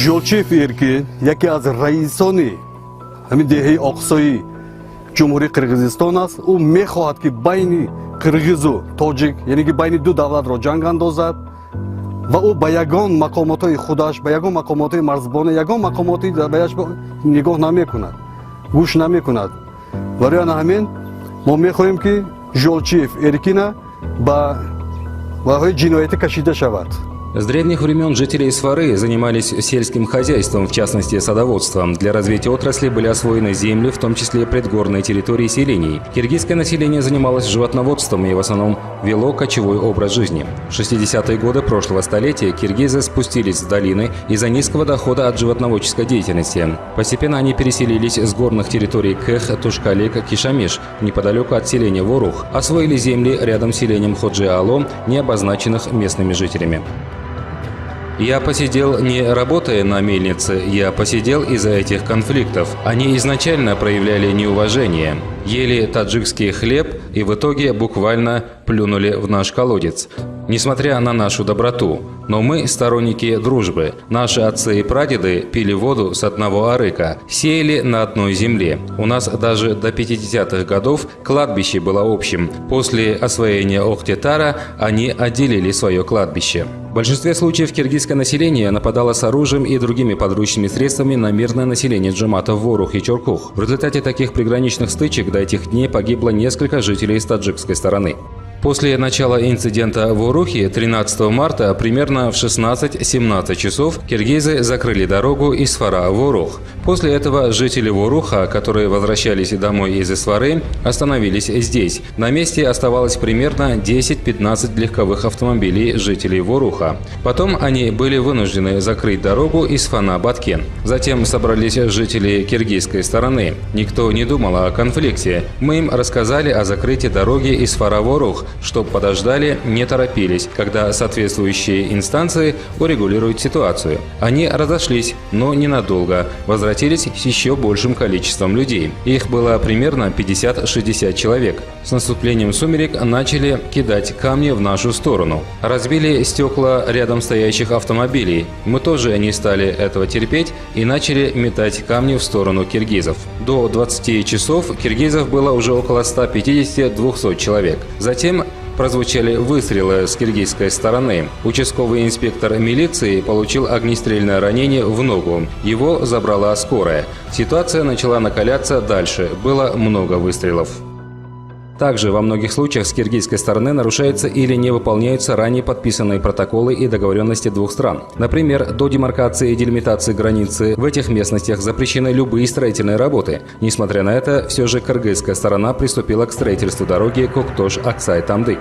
Жолчиев Эрки, яке аз раисони ҳамин деҳаи оқсои ҷумҳурии Қирғизистон аст. Ӯ мехоҳад ки байни қирғизу тоҷик, яъне ки байни ду давлатро ҷанг андозад ва ӯ ба ягон мақомотои худаш, ба ягон мақомотои марзбона, ягон мақомоти бааш нигоҳ намекунад, гӯш намекунад. Барои ҳамин мо мехоҳем ки Жолчиев Эркина ба ваҳои ҷиноятӣ кашида шавад. С древних времен жители Сфары занимались сельским хозяйством, в частности садоводством. Для развития отрасли были освоены земли, в том числе предгорные территории селений. Киргизское население занималось животноводством и в основном вело кочевой образ жизни. В 60-е годы прошлого столетия киргизы спустились с долины из-за низкого дохода от животноводческой деятельности. Постепенно они переселились с горных территорий Кэх, Тушкалек, Кишамиш, неподалеку от селения Ворух. Освоили земли рядом с селением Ходжи-Ало, не обозначенных местными жителями. Я посидел не работая на мельнице, я посидел из-за этих конфликтов. Они изначально проявляли неуважение, ели таджикский хлеб и в итоге буквально плюнули в наш колодец. Несмотря на нашу доброту, но мы сторонники дружбы. Наши отцы и прадеды пили воду с одного арыка, сеяли на одной земле. У нас даже до 50-х годов кладбище было общим. После освоения Охтетара они отделили свое кладбище. В большинстве случаев киргизское население нападало с оружием и другими подручными средствами на мирное население джаматов Ворух и Чоркух. В результате таких приграничных стычек до этих дней погибло несколько жителей с таджикской стороны. После начала инцидента в Орухе 13 марта примерно в 16-17 часов киргизы закрыли дорогу из Сфара в Орух. После этого жители Воруха, которые возвращались домой из Сфары, остановились здесь. На месте оставалось примерно 10-15 легковых автомобилей жителей Воруха. Потом они были вынуждены закрыть дорогу из Фана-Баткен. Затем собрались жители киргизской стороны. Никто не думал о конфликте. Мы им рассказали о закрытии дороги из Сфара в Орух, чтоб подождали, не торопились, когда соответствующие инстанции урегулируют ситуацию. Они разошлись, но ненадолго, возвратились с еще большим количеством людей. Их было примерно 50-60 человек. С наступлением сумерек начали кидать камни в нашу сторону. Разбили стекла рядом стоящих автомобилей. Мы тоже не стали этого терпеть и начали метать камни в сторону киргизов. До 20 часов киргизов было уже около 150-200 человек. Затем прозвучали выстрелы с киргизской стороны. Участковый инспектор милиции получил огнестрельное ранение в ногу. Его забрала скорая. Ситуация начала накаляться дальше. Было много выстрелов. Также во многих случаях с киргизской стороны нарушаются или не выполняются ранее подписанные протоколы и договоренности двух стран. Например, до демаркации и делимитации границы в этих местностях запрещены любые строительные работы. Несмотря на это, все же кыргызская сторона приступила к строительству дороги Коктош-Аксай-Тамдык.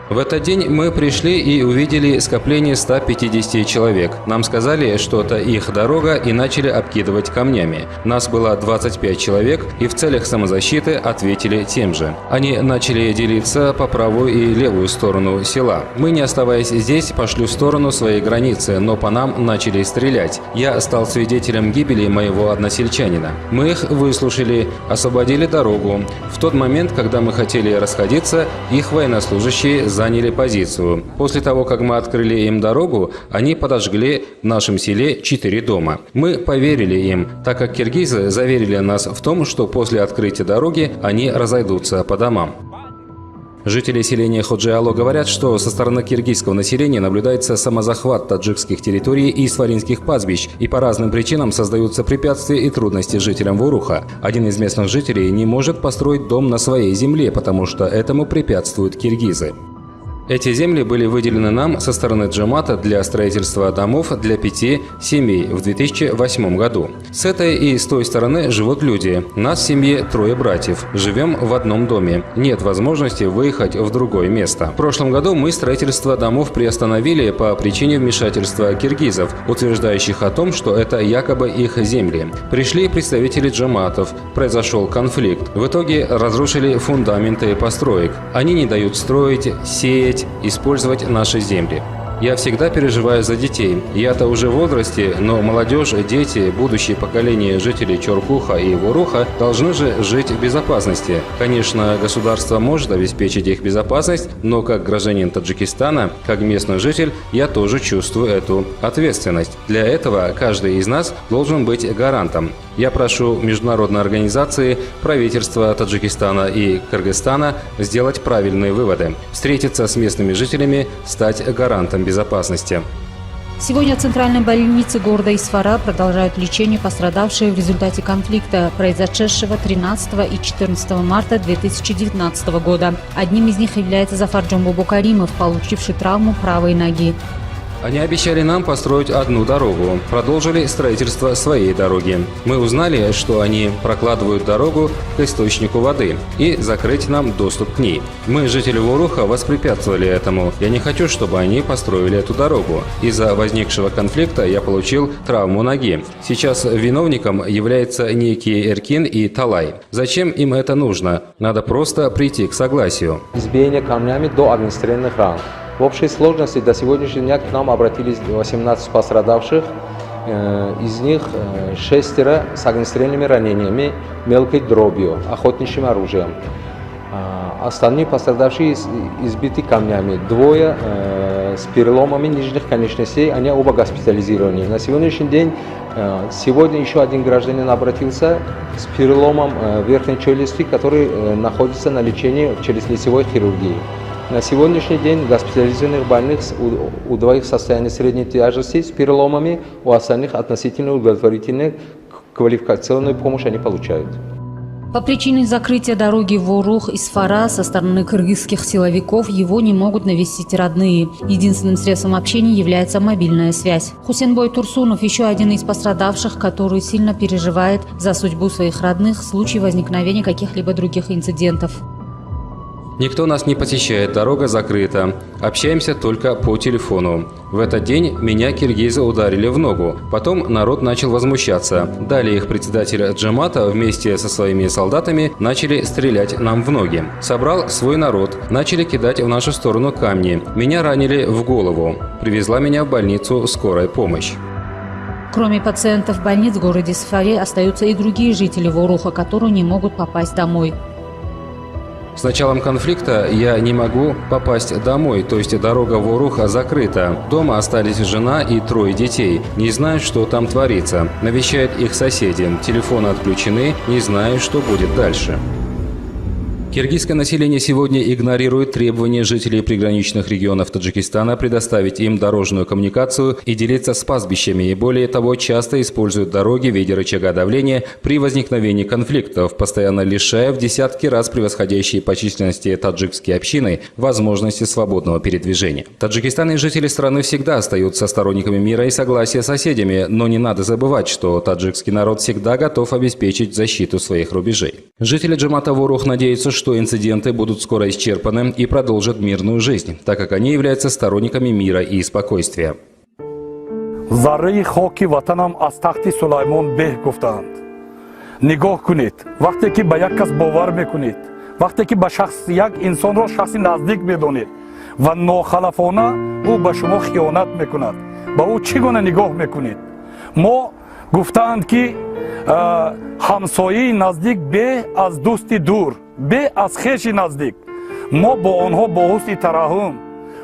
В этот день мы пришли и увидели скопление 150 человек. Нам сказали, что это их дорога, и начали обкидывать камнями. Нас было 25 человек, и в целях самозащиты ответили тем же. Они начали делиться по правую и левую сторону села. Мы, не оставаясь здесь, пошли в сторону своей границы, но по нам начали стрелять. Я стал свидетелем гибели моего односельчанина. Мы их выслушали, освободили дорогу. В тот момент, когда мы хотели расходиться, их военнослужащие заняли позицию. После того, как мы открыли им дорогу, они подожгли в нашем селе 4 дома. Мы поверили им, так как киргизы заверили нас в том, что после открытия дороги они разойдутся по домам. Жители селения Ходжи-Ало говорят, что со стороны киргизского населения наблюдается самозахват таджикских территорий и сфаринских пастбищ, и по разным причинам создаются препятствия и трудности жителям Воруха. Один из местных жителей не может построить дом на своей земле, потому что этому препятствуют киргизы. Эти земли были выделены нам со стороны джамата для строительства домов для 5 семей в 2008 году. С этой и с той стороны живут люди. Нас в семье 3 братьев. Живем в одном доме. Нет возможности выехать в другое место. В прошлом году мы строительство домов приостановили по причине вмешательства киргизов, утверждающих о том, что это якобы их земли. Пришли представители джаматов. Произошел конфликт. В итоге разрушили фундаменты построек. Они не дают строить, сеять, использовать наши земли. Я всегда переживаю за детей. Я-то уже в возрасте, но молодежь, дети, будущее поколение жителей Чоркуха и Воруха должны же жить в безопасности. Конечно, государство может обеспечить их безопасность, но как гражданин Таджикистана, как местный житель, я тоже чувствую эту ответственность. Для этого каждый из нас должен быть гарантом. Я прошу международные организации, правительства Таджикистана и Кыргызстана сделать правильные выводы, встретиться с местными жителями, стать гарантом безопасности. Сегодня в центральной больнице города Исфара продолжают лечение пострадавшие в результате конфликта, произошедшего 13 и 14 марта 2019 года. Одним из них является Зафар Джомбобо Каримов, получивший травму правой ноги. Они обещали нам построить одну дорогу, продолжили строительство своей дороги. Мы узнали, что они прокладывают дорогу к источнику воды и закрыть нам доступ к ней. Мы, жители Воруха, воспрепятствовали этому. Я не хочу, чтобы они построили эту дорогу. Из-за возникшего конфликта я получил травму ноги. Сейчас виновником является некие Эркин и Талай. Зачем им это нужно? Надо просто прийти к согласию. Избиение камнями до огнестрельных ран. В общей сложности до сегодняшнего дня к нам обратились 18 пострадавших, из них 6 с огнестрельными ранениями, мелкой дробью, охотничьим оружием. Остальные пострадавшие избиты камнями, 2 с переломами нижних конечностей, они оба госпитализированы. На сегодняшний день, сегодня еще один гражданин обратился с переломом верхней челюсти, который находится на лечении в челюстно-лицевой хирургии. На сегодняшний день госпитализированных больных у 2 состояние средней тяжести с переломами, у остальных относительно удовлетворительную квалификационную помощь они получают. По причине закрытия дороги Ворух-Исфара со стороны кыргызских силовиков его не могут навестить родные. Единственным средством общения является мобильная связь. Хусенбой Турсунов – еще один из пострадавших, который сильно переживает за судьбу своих родных в случае возникновения каких-либо других инцидентов. Никто нас не посещает, дорога закрыта. Общаемся только по телефону. В этот день меня киргизы ударили в ногу. Потом народ начал возмущаться. Далее их председатель Джамата вместе со своими солдатами начали стрелять нам в ноги. Собрал свой народ. Начали кидать в нашу сторону камни. Меня ранили в голову. Привезла меня в больницу скорая помощь. Кроме пациентов больниц в городе Исфаре остаются и другие жители Воруха, которые не могут попасть домой. С началом конфликта я не могу попасть домой, то есть дорога в Воруха закрыта. Дома остались жена и 3 детей. Не знаю, что там творится. Навещают их соседи. Телефоны отключены, не знаю, что будет дальше. Киргизское население сегодня игнорирует требования жителей приграничных регионов Таджикистана предоставить им дорожную коммуникацию и делиться с пастбищами, и более того, часто используют дороги в виде рычага давления при возникновении конфликтов, постоянно лишая в десятки раз превосходящие по численности таджикские общины возможности свободного передвижения. Таджикистан и жители страны всегда остаются сторонниками мира и согласия с соседями, но не надо забывать, что таджикский народ всегда готов обеспечить защиту своих рубежей. Жители Джамата Ворух надеются, что инциденты будут скоро исчерпаны и продолжат мирную жизнь, так как они являются сторонниками мира и спокойствия. Зарраи хоки ватанам аз тахти Сулаймон беҳ гуфтанд. Нигоҳ кунед, вақте ки ба як кас бовар мекунед, вақте ки ба шахс як инсонро шахси наздик медонед ва нохалафона ӯ ба шумо хиёнат мекунад, ба ӯ чӣ гуна нигоҳ мекунед? Мо гуфтанд ки ҳамсояи наздик бе аз дӯсти дур, бе аз хеши наздик. Мо бо онҳо бо ҳусни тараҳум,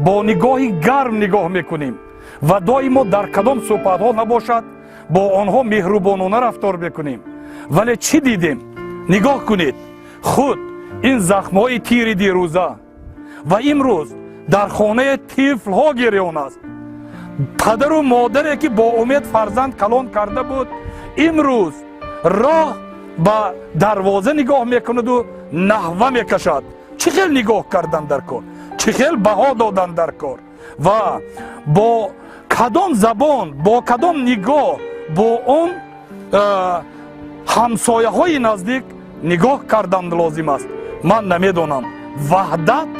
бо нигоҳи гарм нигоҳ мекунем ва доимо дар кадом суҳбатҳо набошад бо онҳо меҳрубонона рафтор мекунем. Вале чӣ дидем? Нигоҳ кунед, худ ин захмҳои тири дирӯза ва имрӯз дар хонаи тифлҳо гириён аст. Падару модаре ки бо умед фарзанд калон карда буд, имрӯз роҳ ба дарвоза нигоҳ мекунаду наҳва мекашад. Чӣ хел нигоҳ кардан дар кор? Чӣ хел баҳо додан дар кор? Ва бо кадом забон, бо кадом нигоҳ бо он ҳамсояҳои наздик нигоҳ кардан лозим аст? Ман намедонам. Ваҳдат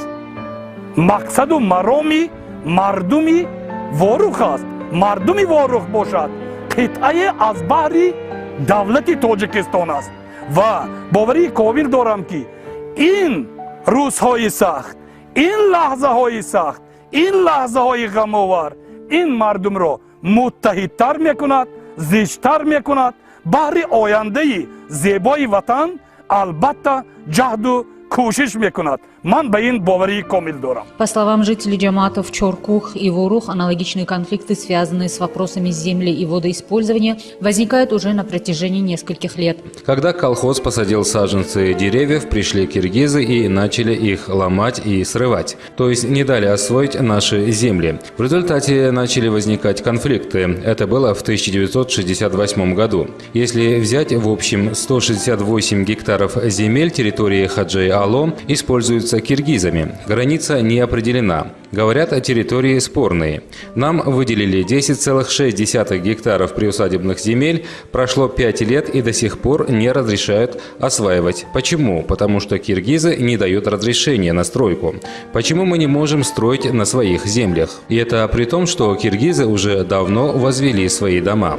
мақсаду мароми мардуми Ворух аст. Мардуми Ворух бошад қитъае аз баҳри давлати Тоҷикистон аст. Ва боварии комил дорам ки ин рӯзҳои сахт, ин лаҳзаҳои сахт, این لحظه های غم‌آور این مردم را متحدتر میکند، زیشتر میکند. بهر آینده زیبای وطن البته جهد و کوشش میکند. من به این باوری کامل دارم. По словам жителей джаматов Чоркух и Ворух, аналогичные конфликты, связанные с вопросами земли и водоиспользования, возникают уже на протяжении нескольких лет. Когда колхоз посадил саженцы деревьев, пришли киргизы и начали их ломать и срывать. То есть не дали освоить наши земли. В результате начали возникать конфликты. Это было в 1968 году. Если взять в общем 168 гектаров земель территории Хаджи-Ало используются киргизами. Граница не определена. Говорят о территории спорной. Нам выделили 10,6 гектаров приусадебных земель. Прошло 5 лет и до сих пор не разрешают осваивать. Почему? Потому что киргизы не дают разрешения на стройку. Почему мы не можем строить на своих землях? И это при том, что киргизы уже давно возвели свои дома.